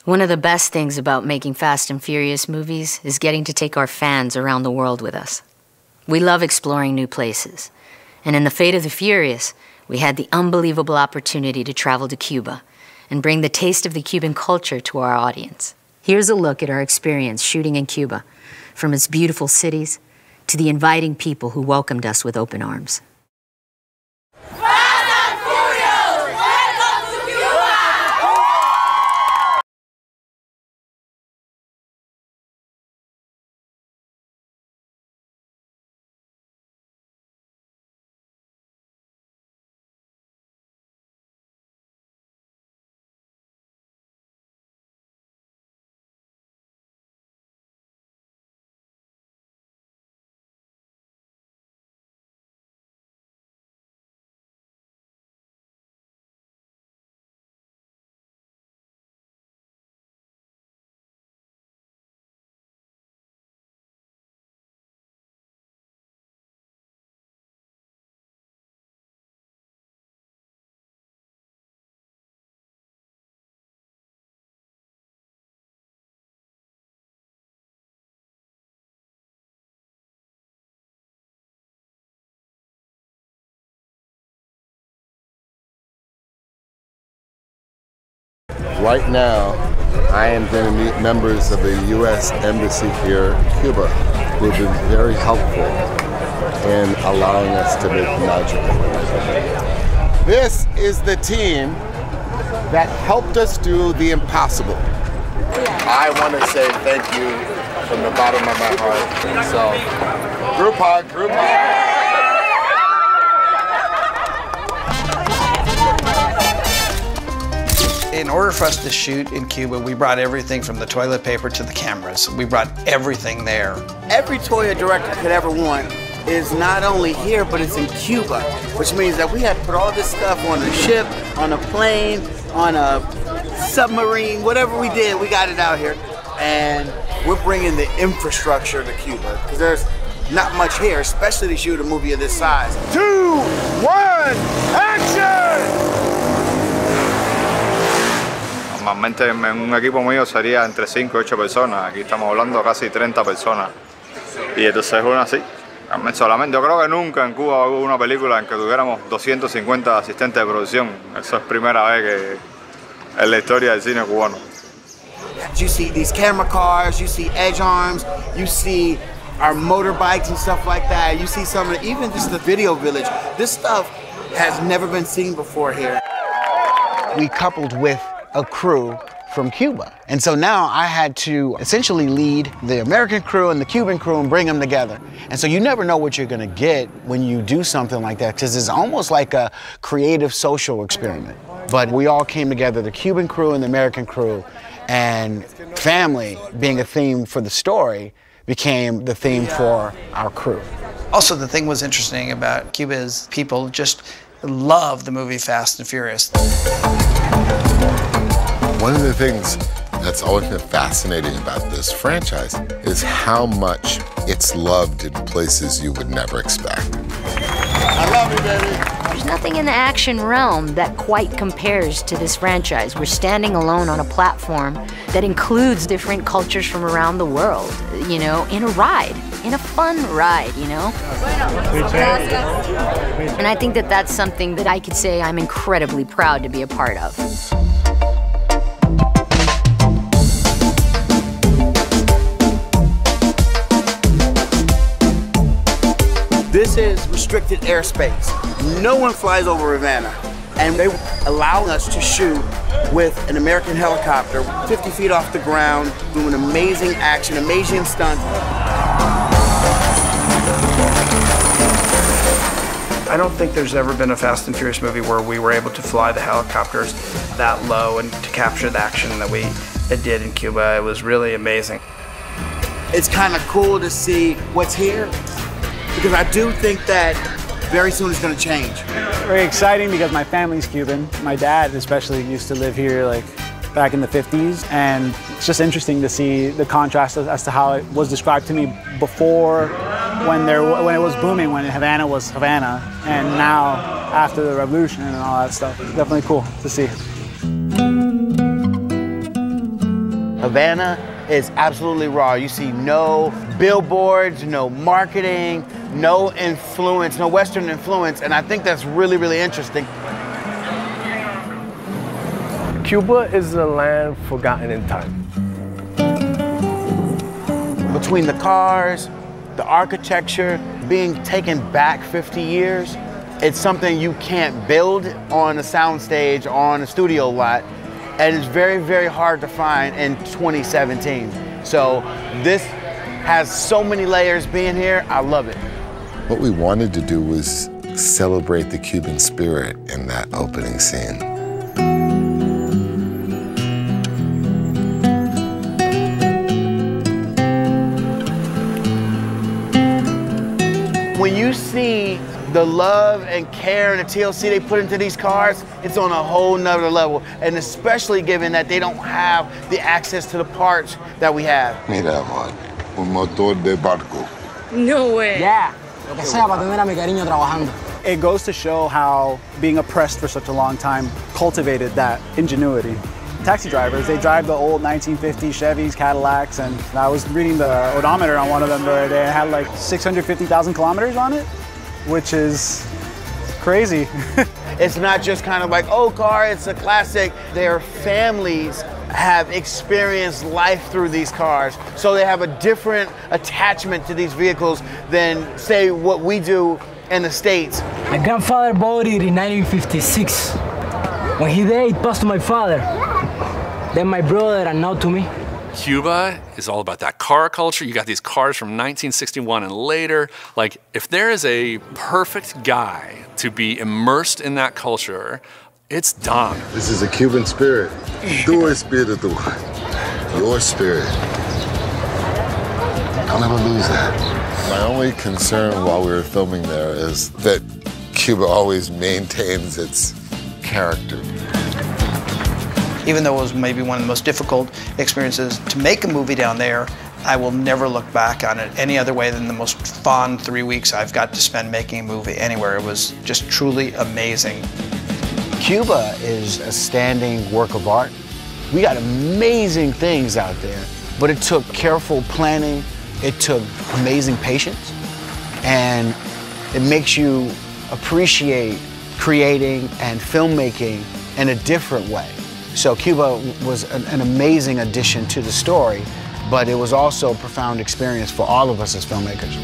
One of the best things about making Fast and Furious movies is getting to take our fans around the world with us. We love exploring new places. And in The Fate of the Furious, we had the unbelievable opportunity to travel to Cuba and bring the taste of the Cuban culture to our audience. Here's a look at our experience shooting in Cuba, from its beautiful cities to the inviting people who welcomed us with open arms. Right now, I am going to meet members of the U.S. Embassy here in Cuba who have been very helpful in allowing us to make the magic. This is the team that helped us do the impossible. I want to say thank you from the bottom of my heart. So, group hug, group hug. In order for us to shoot in Cuba, we brought everything from the toilet paper to the cameras. We brought everything there. Every toy a director could ever want is not only here, but it's in Cuba, which means that we had to put all this stuff on a ship, on a plane, on a submarine, whatever we did, we got it out here. And we're bringing the infrastructure to Cuba, because there's not much here, especially to shoot a movie of this size. 2, 1, action! Normalmente en un equipo mío sería entre 5 y 8 personas, aquí estamos hablando casi 30 personas. Y entonces es una así, solamente, yo creo que nunca en Cuba hubo una película en que tuviéramos 250 asistentes de producción. Eso es primera vez que en la historia del cine cubano. You see these camera cars, you see edge arms, you see our motorbikes and stuff like that. You see some of the, even just the video village. This stuff has never been seen before here. We coupled with a crew from Cuba. And so now I had to essentially lead the American crew and the Cuban crew and bring them together. And so you never know what you're gonna get when you do something like that, because it's almost like a creative social experiment. But we all came together, the Cuban crew and the American crew, and family being a theme for the story became the theme for our crew. Also, the thing was interesting about Cuba is people just love the movie Fast and Furious. One of the things that's always been fascinating about this franchise is how much it's loved in places you would never expect. I love you, baby. There's nothing in the action realm that quite compares to this franchise. We're standing alone on a platform that includes different cultures from around the world, you know, in a ride, in a fun ride, you know? And I think that that's something that I could say I'm incredibly proud to be a part of. This is restricted airspace. No one flies over Havana. And they allow us to shoot with an American helicopter 50 feet off the ground, doing amazing action, amazing stunts. I don't think there's ever been a Fast and Furious movie where we were able to fly the helicopters that low and to capture the action that we did in Cuba. It was really amazing. It's kind of cool to see what's here, because I do think that very soon it's going to change. Very exciting because my family's Cuban. My dad especially used to live here like back in the 50s, and it's just interesting to see the contrast as to how it was described to me before, when it was booming, when Havana was Havana, and now after the revolution and all that stuff. It's definitely cool to see. Havana is absolutely raw. You see no billboards, no marketing, no influence, no Western influence, and I think that's really, really interesting. Cuba is a land forgotten in time. Between the cars, the architecture, being taken back 50 years, it's something you can't build on a soundstage, on a studio lot, and it's very, very hard to find in 2017. So this has so many layers being here, I love it. What we wanted to do was celebrate the Cuban spirit in that opening scene. When you see the love and care and the TLC they put into these cars, it's on a whole nother level. And especially given that they don't have the access to the parts that we have. Mira, amor, un motor de barco. No way. Yeah. Lo que sea para tener a mi cariño trabajando. It goes to show how being oppressed for such a long time cultivated that ingenuity. Taxi drivers, they drive the old 1950s Chevys, Cadillacs, and I was reading the odometer on one of them the other day. It had like 650,000 kilometers on it, which is crazy. It's not just kind of like, oh, car, it's a classic. Their families have experienced life through these cars, so they have a different attachment to these vehicles than, say, what we do in the States. My grandfather bought it in 1956. When he died, it passed to my father, then my brother, and now to me. Cuba is all about that car culture. You got these cars from 1961 and later. Like, if there is a perfect guy to be immersed in that culture, it's Don. This is a Cuban spirit. Tu espíritu. Your spirit. I'll never lose that. My only concern while we were filming there is that Cuba always maintains its character. Even though it was maybe one of the most difficult experiences to make a movie down there, I will never look back on it any other way than the most fun 3 weeks I've got to spend making a movie anywhere. It was just truly amazing. Cuba is a standing work of art. We got amazing things out there, but it took careful planning, it took amazing patience, and it makes you appreciate creating and filmmaking in a different way. So Cuba was an amazing addition to the story, but it was also a profound experience for all of us as filmmakers.